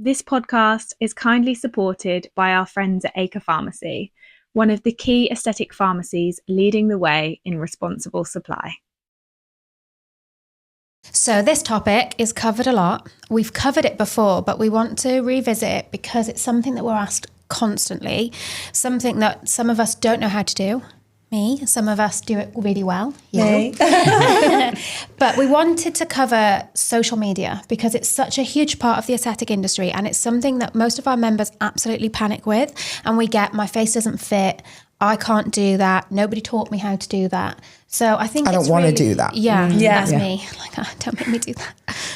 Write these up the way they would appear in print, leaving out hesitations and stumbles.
This podcast is kindly supported by our friends at Acre Pharmacy, one of the key aesthetic pharmacies leading the way in responsible supply. So this topic is covered a lot. We've covered it before, but we want to revisit it because it's something that we're asked constantly, something that some of us don't know how to do. Me, some of us do it really well. You. But we wanted to cover social media because it's such a huge part of the aesthetic industry, and it's something that most of our members absolutely panic with. And we get, my face doesn't fit, I can't do that, nobody taught me how to do that. So I think I don't want to do that. Yeah, that's me. Like, don't make me do that.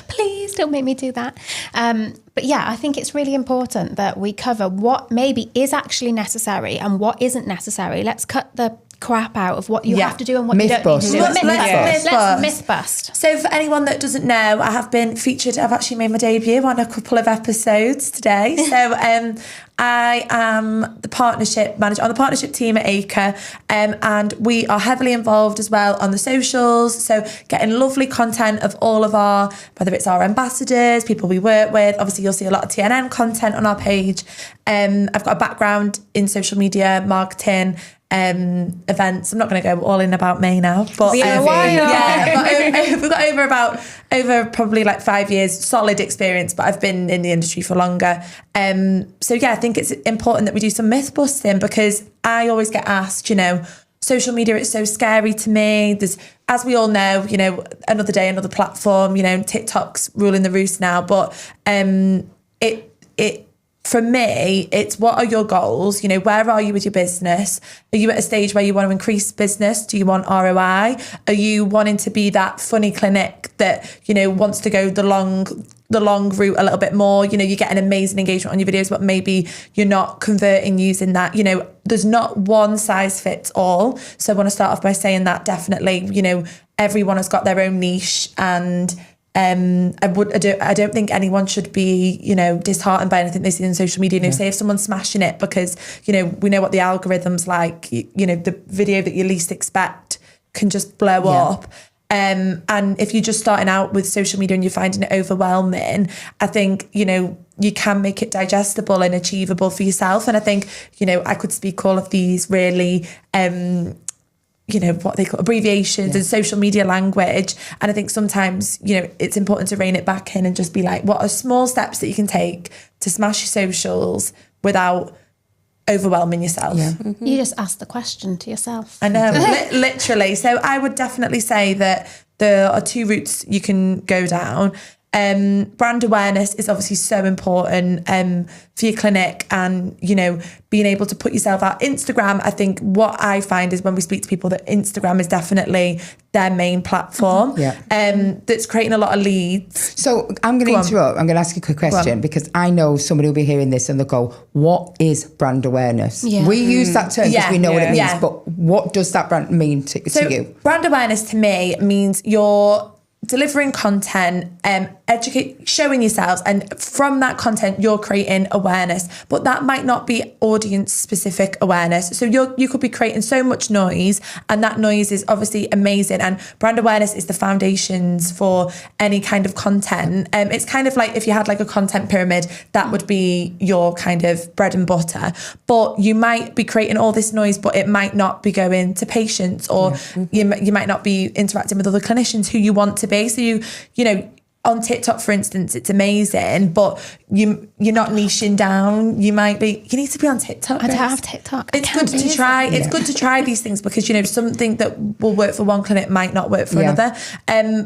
Please don't make me do that. But yeah, I think it's really important that we cover what maybe is actually necessary and what isn't necessary. Let's cut the crap out of what you have to do and what you don't need to do. Let's myth bust. So for anyone that doesn't know, I have been featured, I've actually made my debut on a couple of episodes today. So I am the partnership manager on the partnership team at Acre, and we are heavily involved as well on the socials. So getting lovely content of all of our, whether it's our ambassadors, people we work with. Obviously, you'll see a lot of TNN content on our page. I've got a background in social media marketing, events. I'm not going to go all in about me now, but we've got over probably like 5 years solid experience, but I've been in the industry for longer. So yeah, I think it's important that we do some myth busting, because I always get asked, social media, it's so scary to me. There's, as we all know, another day, another platform, TikTok's ruling the roost now, but for me, it's what are your goals? Where are you with your business? Are you at a stage where you want to increase business? Do you want ROI? Are you wanting to be that funny clinic that, wants to go the long route a little bit more? You get an amazing engagement on your videos, but maybe you're not converting using that. There's not one size fits all. So I want to start off by saying that definitely, everyone has got their own niche, and I don't think anyone should be, disheartened by anything they see on social media. Say if someone's smashing it because, we know what the algorithm's like, the video that you least expect can just blow up. And if you're just starting out with social media and you're finding it overwhelming, I think, you can make it digestible and achievable for yourself. And I think, I could speak all of these really, what they call abbreviations and social media language. And I think sometimes, it's important to rein it back in and just be like, what are small steps that you can take to smash your socials without overwhelming yourself? You just ask the question to yourself. I know, literally. So I would definitely say that there are two routes you can go down. Brand awareness is obviously so important for your clinic, and being able to put yourself out. Instagram, I think what I find is when we speak to people that Instagram is definitely their main platform. That's creating a lot of leads. So I'm going to interrupt. I'm going to ask you a quick question, because I know somebody will be hearing this and they'll go, what is brand awareness? We use that term because we know what it means, but what does that brand mean to you? Brand awareness to me means you're delivering content, showing yourselves, and from that content you're creating awareness, but that might not be audience specific awareness. So you could be creating so much noise, and that noise is obviously amazing, and brand awareness is the foundations for any kind of content. It's kind of like if you had like a content pyramid, that would be your kind of bread and butter, but you might be creating all this noise, but it might not be going to patients, or you might not be interacting with other clinicians who you want to be. So you on TikTok, for instance, it's amazing, but you're not niching down. You need to be on TikTok. I don't have TikTok. It's good to try. It's good to try these things, because, something that will work for one clinic might not work for another.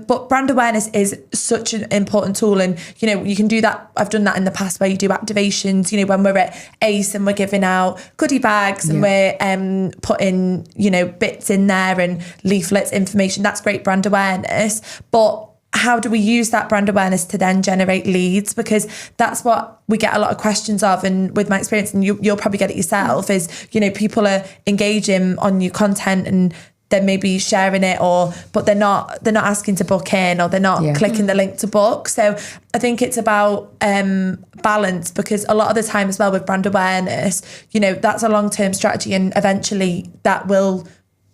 But brand awareness is such an important tool. And, you can do that. I've done that in the past where you do activations, when we're at ACE and we're giving out goodie bags and we're putting, bits in there and leaflets, information. That's great brand awareness. But how do we use that brand awareness to then generate leads? Because that's what we get a lot of questions of. And with my experience, and you'll probably get it yourself, is, people are engaging on your content and they're maybe sharing it, but they're not asking to book in, or they're not clicking the link to book. So I think it's about balance, because a lot of the time as well with brand awareness, that's a long-term strategy, and eventually that will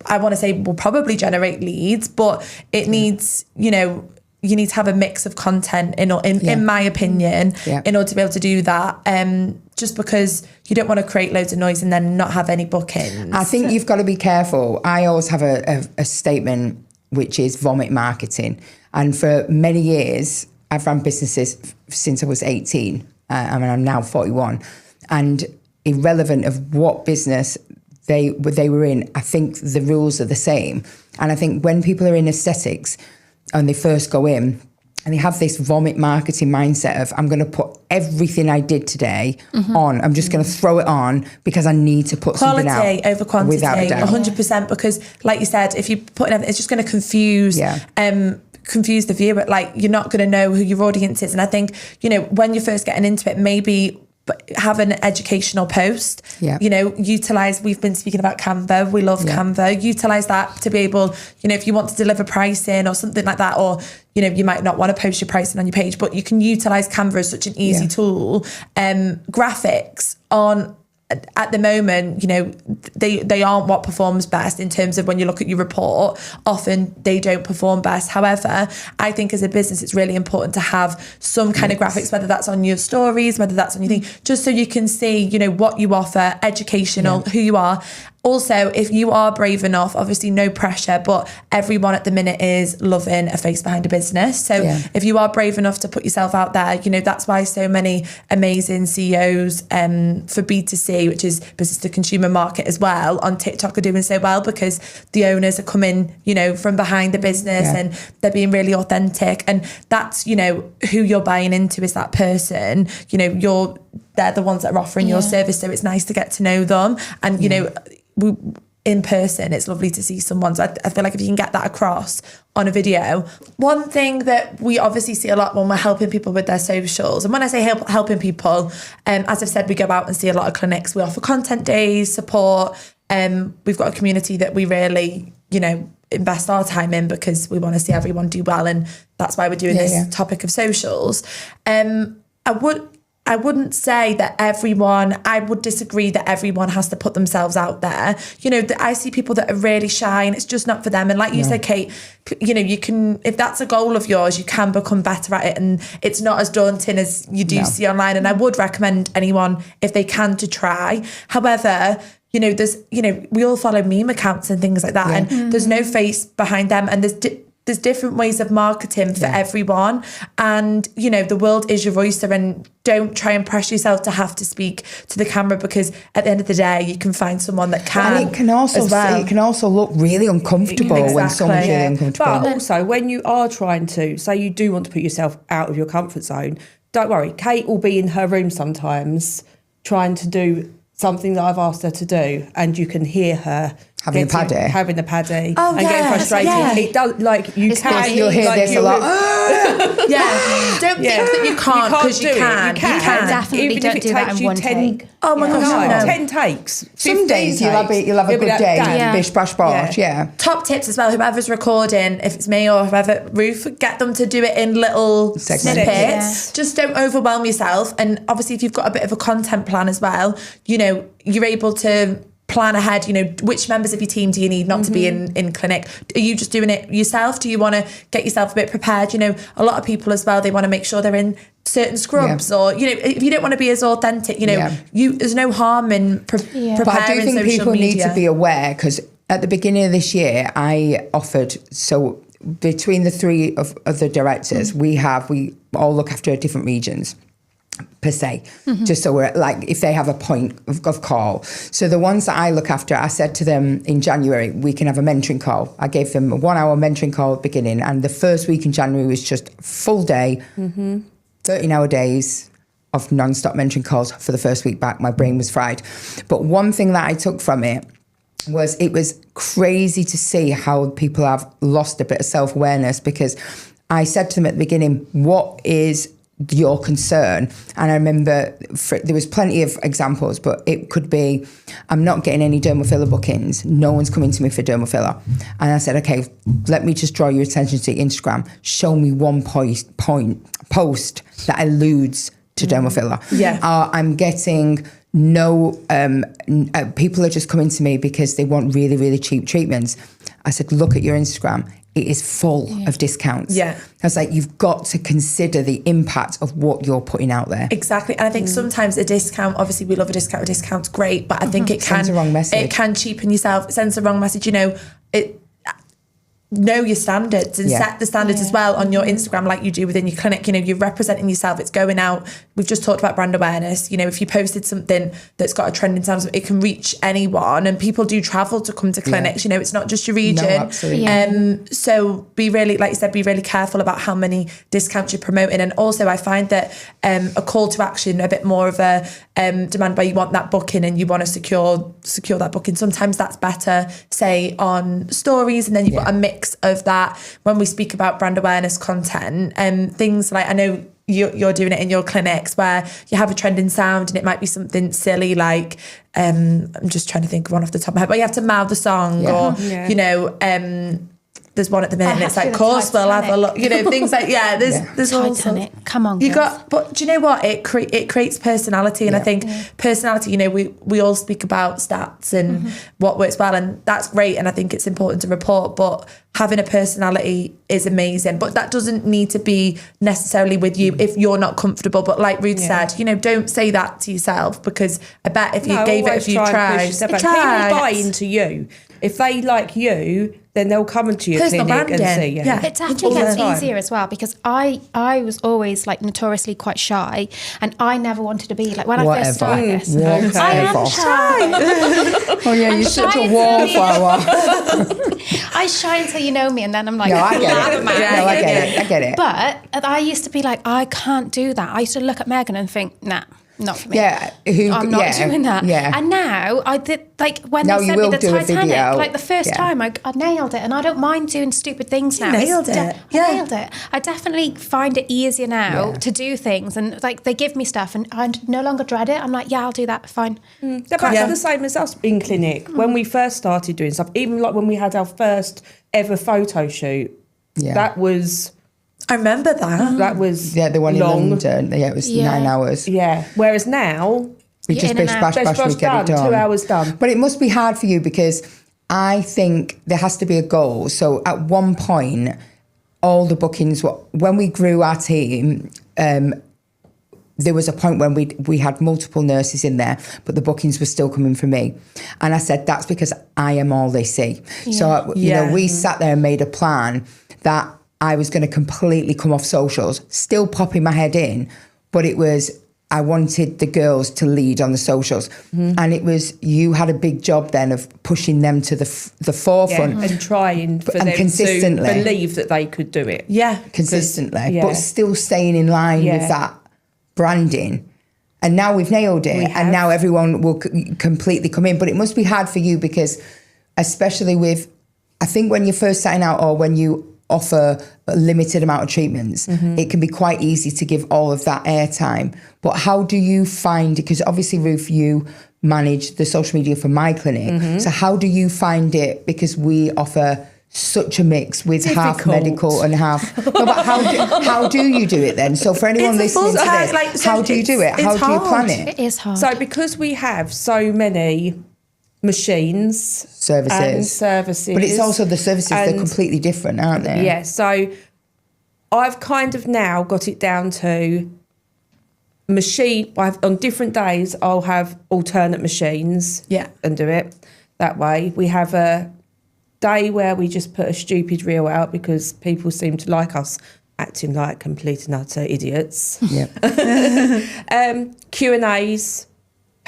probably generate leads, but it needs, you need to have a mix of content in my opinion, in order to be able to do that. Just because you don't want to create loads of noise and then not have any bookings. I think you've got to be careful. I always have a statement, which is vomit marketing. And for many years, I've run businesses since I was 18. I'm now 41. And irrelevant of what business they were in, I think the rules are the same. And I think when people are in aesthetics and they first go in, and they have this vomit marketing mindset of, I'm going to put everything I did today on. I'm just going to throw it on because I need to put something out. Quality over quantity, without a doubt. 100%. Because like you said, if you put it, it's just going to confuse the viewer. Like, you're not going to know who your audience is. And I think, when you're first getting into it, maybe have an educational post, utilize, we've been speaking about Canva, we love Canva, utilize that to be able, if you want to deliver pricing or something like that, or you might not want to post your pricing on your page, but you can utilize Canva as such an easy tool. Graphics at the moment, they aren't what performs best in terms of when you look at your report. Often they don't perform best. However, I think as a business, it's really important to have some kind of graphics, whether that's on your stories, whether that's on your thing, just so you can see, what you offer, educational, who you are. Also, if you are brave enough, obviously no pressure, but everyone at the minute is loving a face behind a business. So if you are brave enough to put yourself out there, that's why so many amazing CEOs for B2C, which is business to consumer market as well, on TikTok are doing so well, because the owners are coming, from behind the business and they're being really authentic. And that's, who you're buying into is that person, they're the ones that are offering your service. So it's nice to get to know them. And, in person, it's lovely to see someone. So I feel like if you can get that across on a video. One thing that we obviously see a lot when we're helping people with their socials, and when I say helping people, as I've said, we go out and see a lot of clinics. We offer content days, support. We've got a community that we really, invest our time in, because we want to see everyone do well. And that's why we're doing this topic of socials. I wouldn't say that I would disagree that everyone has to put themselves out there. I see people that are really shy and it's just not for them. And like you said, Kate, you can, if that's a goal of yours, you can become better at it, and it's not as daunting as you do see online. And I would recommend anyone, if they can, to try. However, there's, we all follow meme accounts and things like that, and there's no face behind them, and there's different ways of marketing for everyone. And, the world is your oyster, and don't try and pressure yourself to have to speak to the camera, because at the end of the day, you can find someone that can. And it can also look really uncomfortable when someone's really uncomfortable. But also, when you are trying to, say you do want to put yourself out of your comfort zone, don't worry, Kate will be in her room sometimes trying to do something that I've asked her to do, and you can hear her having the paddy and getting frustrated. It does, like, you'll hear this a lot. Don't think that you can't, because you can. You can. Definitely. Even don't if it do that takes in you one 10 take. Oh my gosh, no. 10 takes. Some days you'll have a good day. Bish, bash, bosh. Top tips as well, whoever's recording, if it's me or whoever, Ruth, get them to do it in little snippets. Just don't overwhelm yourself. And obviously, if you've got a bit of a content plan as well, you're able to plan ahead, which members of your team do you need not to be in clinic? Are you just doing it yourself? Do you want to get yourself a bit prepared? A lot of people as well, they want to make sure they're in certain scrubs, or, if you don't want to be as authentic, there's no harm in preparing. But I do think people media. need to be aware, because at the beginning of this year, I offered, so between the three of the directors, we all look after different regions, per se, just so we're like, if they have a point of call. So the ones that I look after, I said to them in January, we can have a mentoring call. I gave them a 1 hour mentoring call at the beginning, and the first week in January was just full day, 13-hour days of non-stop mentoring calls for the first week back. My brain was fried. But one thing that I took from it was crazy to see how people have lost a bit of self-awareness, because I said to them at the beginning, what is your concern? And I remember there was plenty of examples, but it could be, I'm not getting any dermal filler bookings. No one's coming to me for dermal filler. And I said, okay, let me just draw your attention to Instagram. Show me one post that alludes to dermal filler. I'm getting people are just coming to me because they want really, really cheap treatments. I said, look at your Instagram. it is full of discounts. Yeah. I was like, you've got to consider the impact of what you're putting out there. Exactly. And I think sometimes a discount, obviously we love a discount's great, but I think it Sends the wrong message. It can cheapen yourself. It sends the wrong message. You know, know your standards and set the standards as well on your Instagram, like you do within your clinic. You know, you're representing yourself, it's going out. We've just talked about brand awareness. You know, if you posted something that's got a trending sound, it can reach anyone, and people do travel to come to clinics. You know, it's not just your region. No, absolutely. So be really, like you said, be really careful about how many discounts you're promoting. And also I find that a call to action, a bit more of a demand where you want that booking and you want to secure that booking. Sometimes that's better, say on stories, and then you've got a mix of that when we speak about brand awareness content and things like, I know you're doing it in your clinics where you have a trending sound and it might be something silly like I'm just trying to think of one off the top of my head, but you have to mouth the song or you know there's one at the minute and it's like, of course we'll have a look, you know, things like there's all Titanic. Come on, you girls. got, but do you know what, it creates personality, and I think personality, you know, we all speak about stats and what works well, and that's great, and I think it's important to report, but having a personality is amazing, but that doesn't need to be necessarily with you if you're not comfortable. But like Ruth said, you know, don't say that to yourself, because I bet if you gave it a few tries, people buy into you. If they like you, then they'll come into your Personal clinic branding. and see you. Yeah. It definitely gets easier as well, because I was always like notoriously quite shy, and I never wanted to be like, when I first started this. I am shy. Oh yeah, you're such a wallflower. I'm shy until you know me, and then I'm like, No, I get it. No, I get it. But I used to be like, I can't do that. I used to look at Megan and think, nah, not for me. Yeah, I'm not doing that. Yeah. And now I did, like when Now they you sent me will the do a Titanic, video. like the first time I nailed it, and I don't mind doing stupid things now. nailed it. I nailed it. I definitely find it easier now to do things, and like they give me stuff and I no longer dread it. I'm like, yeah, I'll do that, fine. That's the same as us in clinic. When we first started doing stuff, even like when we had our first ever photo shoot, that was... I remember that. That was the one long. in London. Yeah, it was 9 hours. Yeah. Whereas now, We just in and bish, out. bash, bash, we get it done. 2 hours done. But it must be hard for you, because I think there has to be a goal. So at one point, all the bookings, when we grew our team, there was a point when we had multiple nurses in there, but the bookings were still coming from me. And I said, that's because I am all they see. So, you know, we sat there and made a plan that I was going to completely come off socials, still popping my head in, but it was, I wanted the girls to lead on the socials. And it was, you had a big job then of pushing them to the forefront. And trying for them consistently. to believe that they could do it. Yeah. Consistently, but still staying in line with that branding. And now we've nailed it, and now everyone will completely come in. But it must be hard for you, because especially with, I think when you're first starting out, or when you offer a limited amount of treatments, it can be quite easy to give all of that airtime. But how do you find, because obviously Ruth, you manage the social media for my clinic, so how do you find it? Because we offer such a mix with half medical and half. No, but how do you do it then? So for anyone listening to this, like, how do you do it? How do you plan it? It is hard. So because we have so many machines, Services. but it's also the services, they're completely different, aren't they? Yeah, so I've kind of now got it down to on different days I'll have alternate machines and do it that way. We have a day where we just put a stupid reel out because people seem to like us acting like complete and utter idiots. Yeah. Q&As.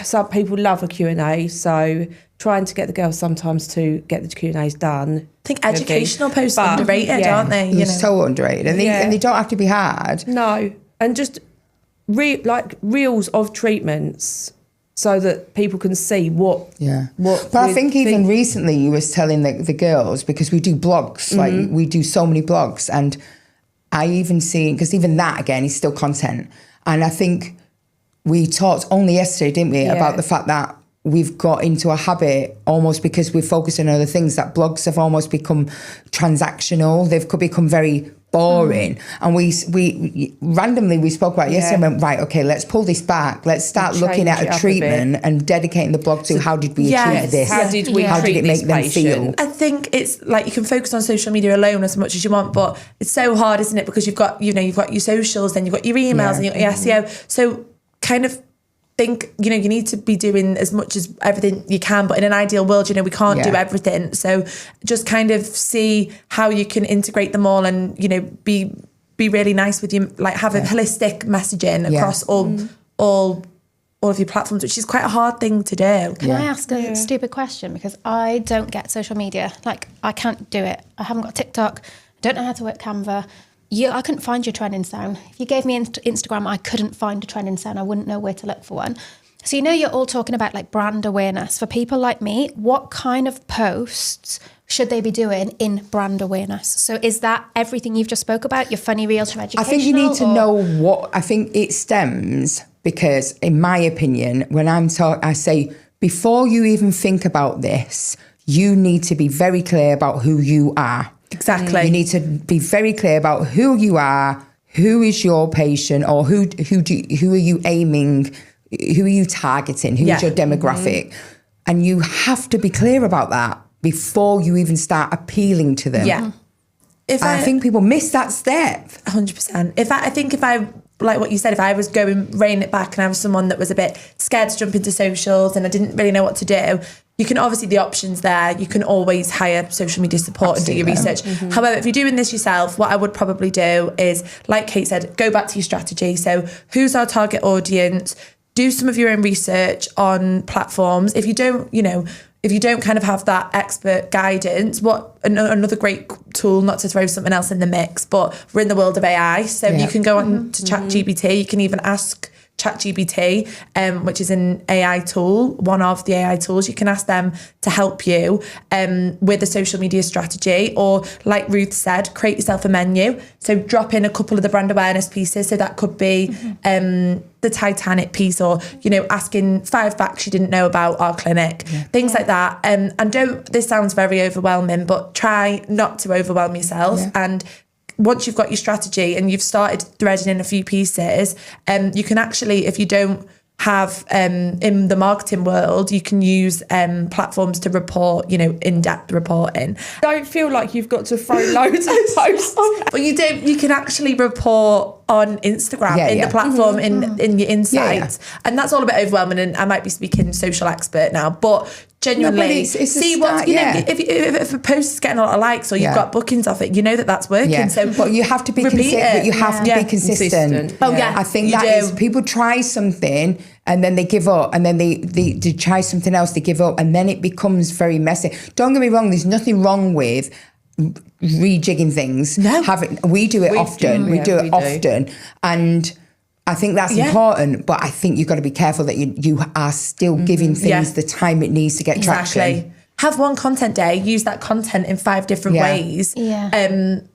Some people love a Q&A, so trying to get the girls sometimes to get the Q&As done. I think educational posts are underrated, aren't they? They're so underrated, and they don't have to be hard. No, and just reels of treatments so that people can see what. But I think even recently you was telling the girls, because we do blogs, like we do so many blogs, and I even seen, because even that again is still content, and I think we talked only yesterday, didn't we, about the fact that we've got into a habit, almost because we're focusing on other things, that blogs have almost become transactional. They've become very boring. And we randomly, we spoke about it yesterday and went, right, okay, let's pull this back. Let's start looking at a treatment and dedicating the blog to how did we achieve this? How did we How did treat it make this them patient? feel? I think it's like you can focus on social media alone as much as you want, but it's so hard, isn't it? Because you've got your socials, then you've got your emails and you've got your SEO. So kind of think, you need to be doing as much as everything you can, but in an ideal world, we can't do everything. So just kind of see how you can integrate them all and, be really nice with you, like have a holistic messaging across all of your platforms, which is quite a hard thing to do. Can I ask a stupid question? Because I don't get social media. Like, I can't do it. I haven't got TikTok. I don't know how to work Canva. I couldn't find your trending sound. If you gave me Instagram, I couldn't find a trending sound. I wouldn't know where to look for one. So, you're all talking about like brand awareness. For people like me, what kind of posts should they be doing in brand awareness? So is that everything you've just spoke about? Your funny reels from educational? I think you need to know what, I think it stems because in my opinion, when I say, before you even think about this, you need to be very clear about who you are. Exactly. You need to be very clear about who you are, who is your patient, or who are you aiming, who are you targeting, who is your demographic. And you have to be clear about that before you even start appealing to them. Yeah. I think people miss that step. 100%. I think if I, like what you said, if I was reining it back and I was someone that was a bit scared to jump into socials and I didn't really know what to do, you can obviously, the options there, you can always hire social media support and do your research. However, if you're doing this yourself, what I would probably do is, like Kate said, go back to your strategy. So who's our target audience? Do some of your own research on platforms. If you don't kind of have that expert guidance, another great tool, not to throw something else in the mix, but we're in the world of AI. So you can go on to ChatGPT. You can even ask ChatGPT, which is an AI tool, one of the AI tools. You can ask them to help you with a social media strategy, or like Ruth said, create yourself a menu. So drop in a couple of the brand awareness pieces. So that could be the Titanic piece, or asking 5 facts you didn't know about our clinic, things like that. And this sounds very overwhelming, but try not to overwhelm yourself. And once you've got your strategy and you've started threading in a few pieces, you can actually, if you don't have in the marketing world, you can use platforms to report, in-depth reporting. Don't feel like you've got to throw loads of posts. But you can actually report on Instagram in the platform in your insights. And that's all a bit overwhelming, and I might be speaking social expert now, but genuinely it's see what if a post is getting a lot of likes, or you've got bookings off it, that's working. So but you have to be consistent. You have to be consistent. Oh yeah, I think that is, people try something and then they give up, and then they try something else, they give up, and then it becomes very messy. Don't get me wrong, there's nothing wrong with rejigging things. No. We do it often. And I think that's important, but I think you've got to be careful that you are still giving things the time it needs to get traction. Have one content day, use that content in 5 different ways. And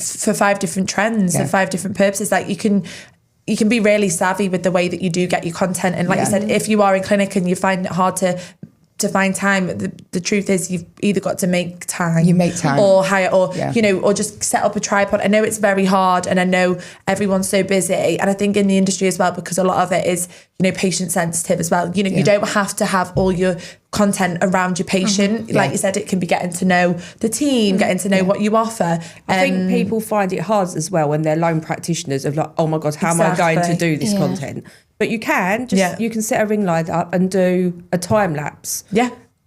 for 5 different trends and 5 different purposes. Like you can be really savvy with the way that you do get your content. And like you said, if you are in clinic and you find it hard to find time, the truth is you've either got to make time, or hire, or or just set up a tripod. I know it's very hard, and I know everyone's so busy, and I think in the industry as well, because a lot of it is patient sensitive as well. You don't have to have all your content around your patient. Like you said, it can be getting to know the team, getting to know what you offer. I think people find it hard as well when they're lone practitioners of like, oh my God, how am I going to do this content? But you can you can set a ring light up and do a time lapse.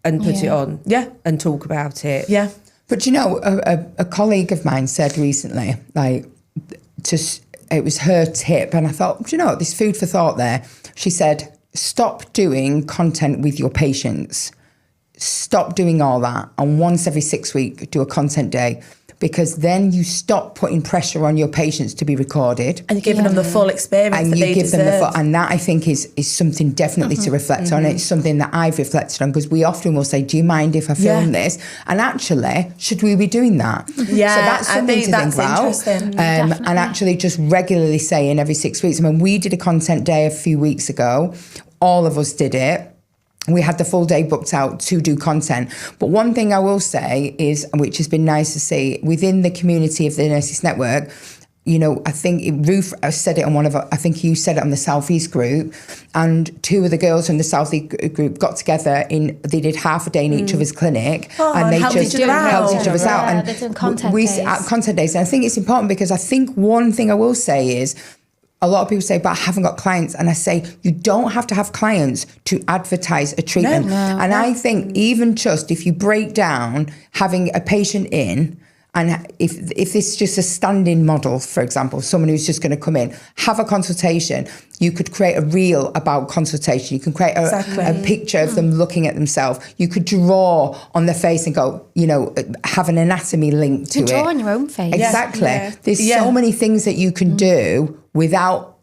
And put it on. And talk about it. But a colleague of mine said recently, it was her tip, and I thought, there's food for thought there. She said, stop doing content with your patients. Stop doing all that. And once every 6 weeks, do a content day. Because then you stop putting pressure on your patients to be recorded. And you're giving them the full experience and that you they give deserve. them and that I think is something definitely to reflect on. It's something that I've reflected on, because we often will say, do you mind if I film this? And actually, should we be doing that? So that's something to think about. And actually just regularly saying every 6 weeks. I mean, we did a content day a few weeks ago. All of us did it. we had the full day booked out to do content. But one thing I will say is, which has been nice to see within the community of the Nurses Network, you know, I think Ruth said it on I think you said it on the Southeast group, and two of the girls from the Southeast group got together they did half a day in each other's clinic, and they helped just each other out. helped each other out. Yeah, And they're doing content days. content days. And I think it's important because I think one thing I will say is, a lot of people say, but I haven't got clients. And I say, you don't have to have clients to advertise a treatment. And I think even just if you break down having a patient in, and if this is just a stand-in model, for example, someone who's just going to come in, have a consultation, you could create a reel about consultation. You can create a picture of them looking at themselves. You could draw on their face and go, you know, have an anatomy link to it. You draw on your own face. Exactly. Yeah. There's so many things that you can do without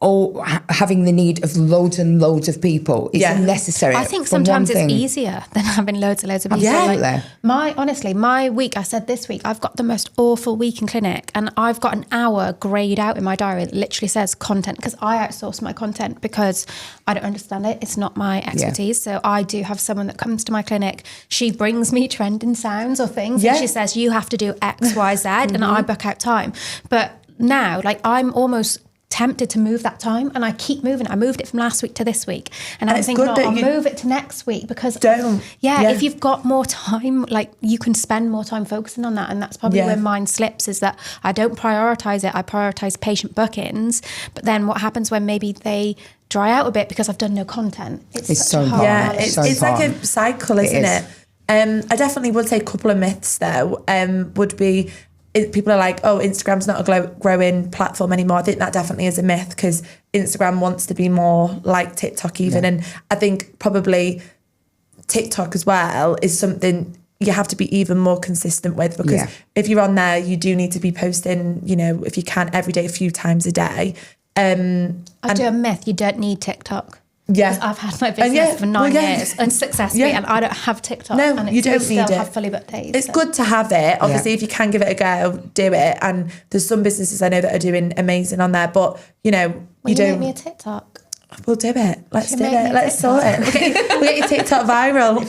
having the need of loads and loads of people. It's necessary. I think for one sometimes it's thing. easier than having loads and loads of people. Absolutely. Like my week, I said this week, I've got the most awful week in clinic, and I've got an hour grayed out in my diary that literally says content, because I outsource my content because I don't understand it. It's not my expertise. So I do have someone that comes to my clinic. She brings me trending sounds or things, and she says, you have to do X, Y, Z, and I book out time. But now, like, I'm almost tempted to move that time, and I keep moving. I moved it from last week to this week, and I'm thinking, I'll move it to next week, because if you've got more time, like, you can spend more time focusing on that. And that's probably where mine slips, is that I don't prioritize it. I prioritize patient bookings, but then what happens when maybe they dry out a bit because I've done no content? It's so hard. important. It's like a cycle, isn't it? I definitely would say a couple of myths though would be, people are like, oh, Instagram's not a growing platform anymore. I think that definitely is a myth, because Instagram wants to be more like TikTok even. And I think probably TikTok as well is something you have to be even more consistent with, because if you're on there, you do need to be posting, you know, if you can, every day, a few times a day. I'll do a myth. You don't need TikTok. Yeah, I've had my business for 9 years and successfully, and I don't have TikTok. No, and you don't need it. Have fully booked days. It's good to have it. Obviously, if you can give it a go, do it. And there's some businesses I know that are doing amazing on there, but you know, you don't. Make me a TikTok. We'll do it. Let's do it. Let's sort it. We'll get your TikTok viral.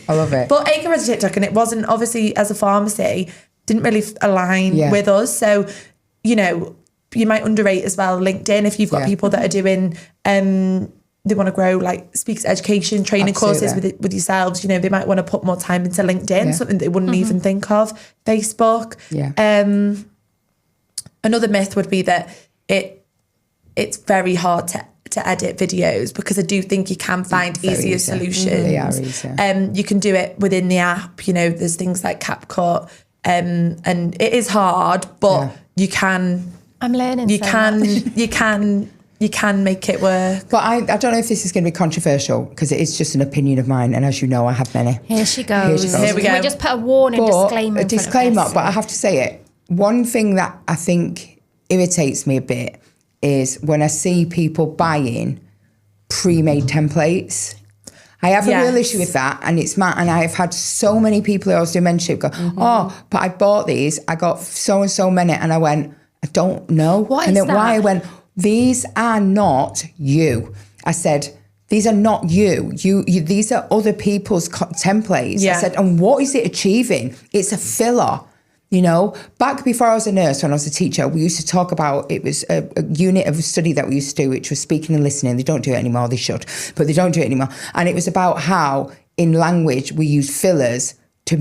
I love it. But Acre has a TikTok, and it wasn't, obviously, as a pharmacy, didn't really align with us. So, you know, you might underrate as well LinkedIn if you've got people that are doing they want to grow like speaks education training courses with yourselves. You know, they might want to put more time into LinkedIn, something they wouldn't even think of. Facebook. Another myth would be that it's very hard to edit videos, because I do think you can find easier solutions. They are easier. You can do it within the app. You know, there's things like CapCut, and it is hard, but you can. I'm learning. You can make it work. But I don't know if this is going to be controversial, because it is just an opinion of mine, and as you know, I have many. Here she goes. Here we go. We just put a warning disclaimer. A disclaimer, but I have to say it. One thing that I think irritates me a bit is when I see people buying pre-made templates. I have a real issue with that, and it's mad. And I've had so many people who I was doing mentorship go, oh, but I bought these. I got so and so many, and I went, I don't know. What and is then why I that? went, these are not you. I said, these are not you. These are other people's templates. I said, and what is it achieving? It's a filler. You know, back before I was a nurse, when I was a teacher, we used to talk about, it was a unit of study that we used to do, which was speaking and listening. They don't do it anymore, they should, but they don't do it anymore. And it was about how in language we use fillers to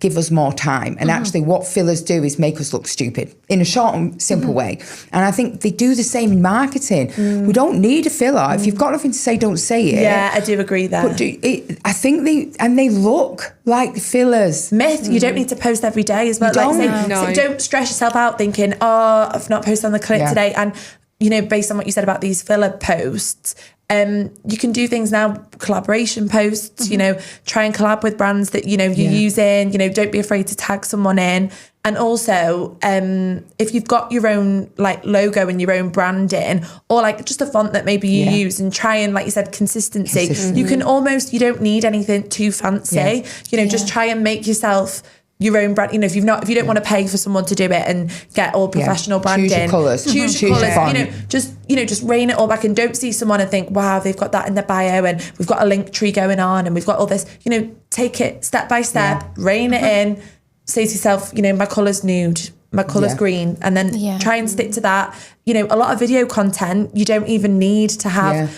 give us more time. And actually what fillers do is make us look stupid in a short and simple way. And I think they do the same in marketing. We don't need a filler. If you've got nothing to say, don't say it. Yeah, I do agree there. But I think they look like fillers. Myth, you don't need to post every day as well. So don't stress yourself out thinking, oh, I've not posted on the clinic today. And, you know, based on what you said about these filler posts, you can do things now, collaboration posts, you know, try and collab with brands that, you know, you're using, you know, don't be afraid to tag someone in. And also, if you've got your own like logo and your own branding, or like just a font that maybe you use, and try and, like you said, consistency. You can almost, you don't need anything too fancy, you know, just try and make yourself your own brand. You know, if you don't want to pay for someone to do it and get all professional branding, Choose your colours. choose your colours. font. Just rein it all back and don't see someone and think, wow, they've got that in their bio and we've got a link tree going on and we've got all this. You know, take it step by step, rein it in. Say to yourself, you know, my colour's nude, my colour's green, and then try and stick to that. You know, a lot of video content, you don't even need to have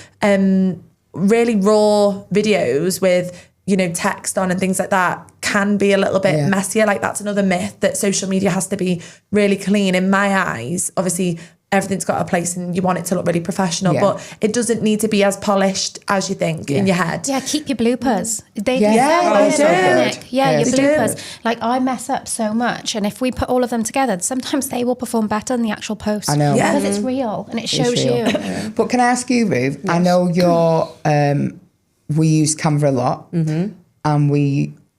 really raw videos with, you know, text on and things like that can be a little bit messier. Like that's another myth, that social media has to be really clean. In my eyes, obviously everything's got a place and you want it to look really professional, but it doesn't need to be as polished as you think in your head. Yeah, keep your bloopers. They they do. your They bloopers. Like I mess up so much, and if we put all of them together, sometimes they will perform better than the actual post. I know. Because it's real and it shows you. But can I ask you, Ruth? Yes. I know we use Canva a lot, and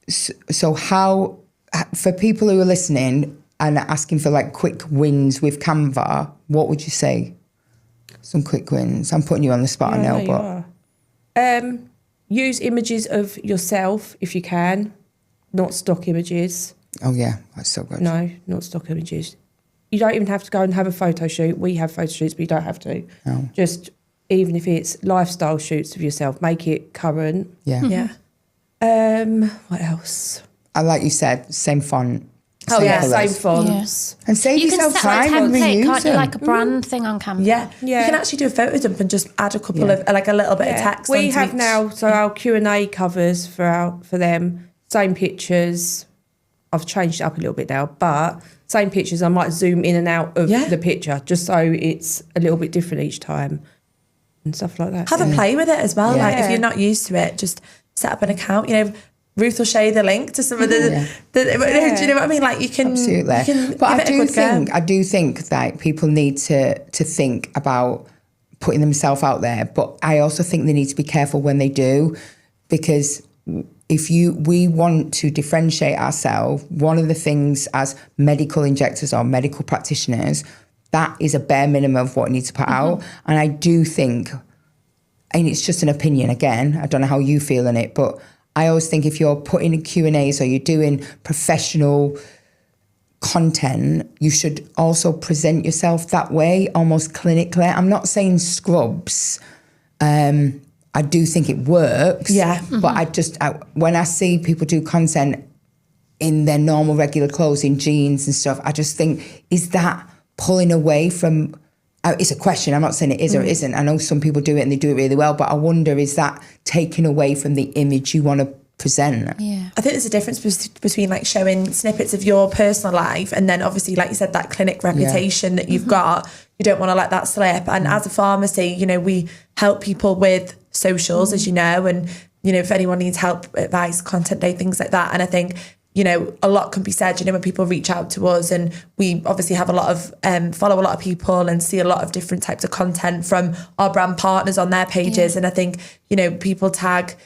so how, for people who are listening and asking for like quick wins with Canva, what would you say? Some quick wins. I'm putting you on the spot, I know, but use images of yourself if you can, not stock images. Oh yeah, that's so good. No, not stock images. You don't even have to go and have a photo shoot. We have photo shoots, but you don't have to. No. Just even if it's lifestyle shoots of yourself, make it current. Yeah. What else? Like you said, same font. Oh same yeah, colours. same fonts. And save You can yourself set like a time and template, reuse can't you? them. Like a brand thing on Canva. Yeah. You can actually do a photo dump and just add a couple of, like a little bit of text. We onto have each. now, so our Q&A covers for them, same pictures. I've changed it up a little bit now, but same pictures. I might zoom in and out of the picture just so it's a little bit different each time and stuff like that. Have a play with it as well. Yeah. Like if you're not used to it, just set up an account. You know, Ruth will show you the link to some of the do you know what I mean? Like you can Absolutely. You can But give it a good go. I do think that people need to think about putting themselves out there, but I also think they need to be careful when they do, because we want to differentiate ourselves. One of the things as medical injectors or medical practitioners, that is a bare minimum of what you need to put out. And I do think, and it's just an opinion again, I don't know how you feel in it, but I always think if you're putting in Q&As or you're doing professional content, you should also present yourself that way, almost clinically. I'm not saying scrubs. I do think it works. Yeah. But when I see people do content in their normal, regular clothes, in jeans and stuff, I just think, is that pulling away from... it's a question. I'm not saying it is or isn't. I know some people do it and they do it really well, but I wonder, is that taking away from the image you want to present? Yeah. I think there's a difference between like showing snippets of your personal life and then obviously, like you said, that clinic reputation that you've got. You don't want to let that slip. And as a pharmacy, you know, we help people with socials, as you know, and, you know, if anyone needs help, advice, content day, things like that. And I think, you know, a lot can be said, you know, when people reach out to us, and we obviously have a lot of, follow a lot of people and see a lot of different types of content from our brand partners on their pages. And I think, you know, people tag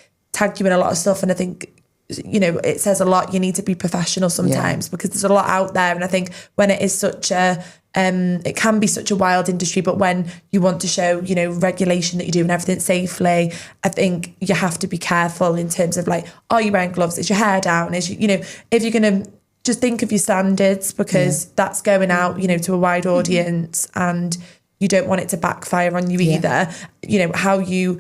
you in a lot of stuff. And I think, you know, it says a lot. You need to be professional sometimes because there's a lot out there. And I think when it is such a, it can be such a wild industry, but when you want to show, you know, regulation that you're doing everything safely, I think you have to be careful in terms of like, are you wearing gloves? Is your hair down? You know, if you're going to just think of your standards, because that's going out, you know, to a wide audience, and you don't want it to backfire on you either. You know, how you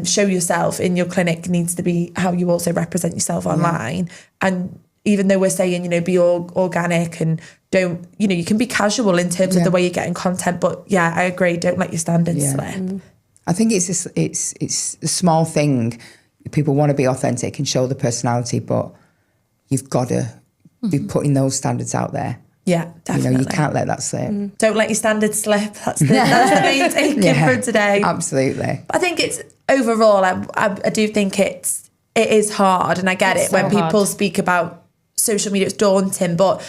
show yourself in your clinic needs to be how you also represent yourself online. And even though we're saying, you know, be organic and don't, you know, you can be casual in terms of the way you're getting content, but I agree, don't let your standards slip. I think it's a small thing. People want to be authentic and show the personality, but you've got to be putting those standards out there. Yeah, definitely. You know, you can't let that slip. Don't let your standards slip. That's the main takeaway for today. Absolutely. I think it's overall, I do think it is hard, and I get it when people speak about social media, it's daunting, but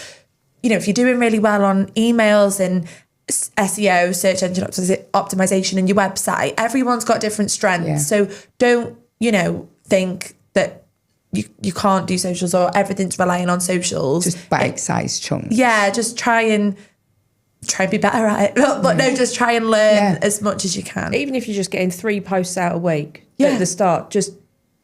you know, if you're doing really well on emails and SEO, search engine optimization, and your website, everyone's got different strengths. So don't, you know, think that you can't do socials or everything's relying on socials. Just bite-sized chunks. Yeah, just try and be better at it. But no, just try and learn as much as you can. Even if you're just getting 3 posts out a week at the start, just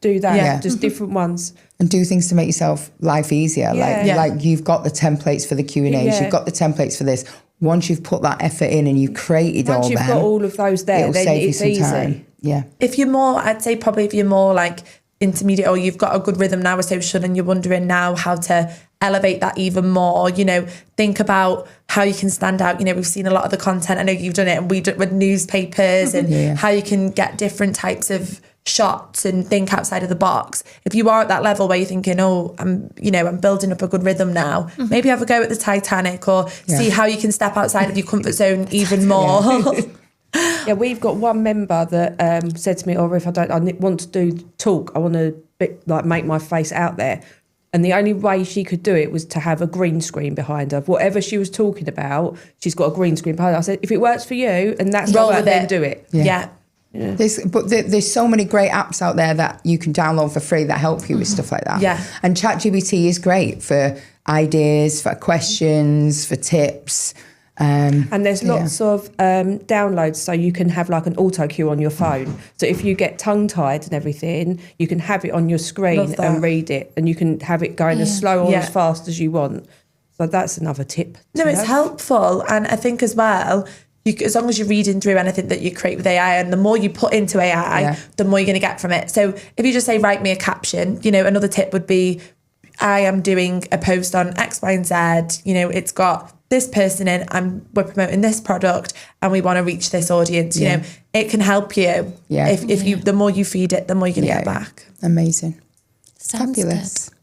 do that. Yeah. Just different ones. And do things to make yourself life easier. Yeah. Like you've got the templates for the Q&As, Yeah. you've got the templates for this. Once you've put that effort in and you've created Once all you've them, got all of those there, it'll then save you it's some easy. time. Yeah. If you're more, I'd say probably if you're more like intermediate or you've got a good rhythm now with social and you're wondering now how to elevate that even more, you know, think about how you can stand out. You know, we've seen a lot of the content. I know you've done it and we do it with newspapers and how you can get different types of shots and think outside of the box. If you are at that level where you're thinking, oh, I'm building up a good rhythm now, maybe have a go at the Titanic or see how you can step outside of your comfort zone even more. Yeah, we've got one member that said to me, "Oh, if I want to do talk, I want to like make my face out there." And the only way she could do it was to have a green screen behind her. Whatever she was talking about, she's got a green screen behind her. I said, if it works for you and that's Roll right, with then it. do it. Yeah. There's so many great apps out there that you can download for free that help you with stuff like that. Yeah. And ChatGPT is great for ideas, for questions, for tips. And there's lots of downloads, so you can have like an auto cue on your phone. So if you get tongue tied and everything, you can have it on your screen Love that. and read it, and you can have it going as slow or Yeah. as fast as you want. So that's another tip. No, to it's have. helpful. And I think as well, as long as you're reading through anything that you create with AI, and the more you put into AI, the more you're going to get from it. So if you just say, write me a caption, you know, another tip would be, I am doing a post on X, Y, and Z. You know, it's got this person in, we're promoting this product and we want to reach this audience. You know, it can help you. Yeah. If you, the more you feed it, the more you're going to get back. Amazing. Sounds Fabulous. good.